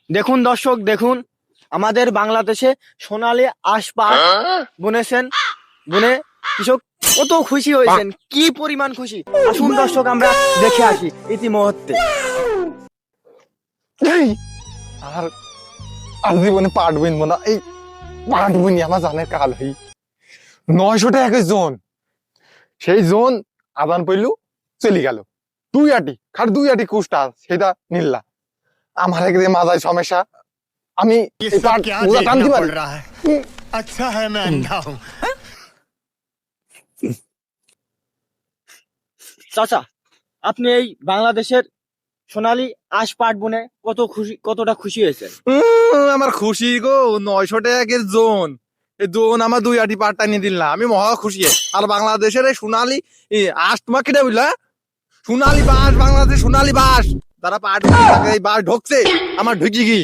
দেখুন দর্শক, দেখুন আমাদের বাংলাদেশে সোনালী আঁশ পাট বুনেছেন। বুনে কৃষক কত খুশি হয়েছেন, কি পরিমাণ খুশি। আসুন দর্শক, আমরা দেখে আসি ইতিমধ্যে। এই, আর আর জীবনে পাট বুনবো না। এই পাট বুনি আমার জানের কাল হই 900 টাকা জোন। সেই জোন আদান পইলু চলে গেল। দুই আটি কুষ্টা সেটা নিল্লা। আমার একদিকে মাথায় সমস্যা। আমি ये এই सब পাট क्या বোঝা টানতে देखना পারি। पड़ रहा है। अच्छा है मैं अंधा हूँ। চাচা, আপনি এই বাংলাদেশের সোনালী আঁশ পাট বুনে কতটা খুশি হয়েছেন? আমার খুশি গো, 900 টাকা জোন। এই জোন আমার 2 আটি পাট টানিয়ে দিল না, আমি মহা খুশি। আর বাংলাদেশের এই সোনালী আঁশ তোমার কেটে বুঝলা, সোনালী বাঁশ, বাংলাদেশ সোনালী বাঁশ যারা পাট বুনে থাকে, এই বাঁশ ঢুকছে আমার ঢুকি গি।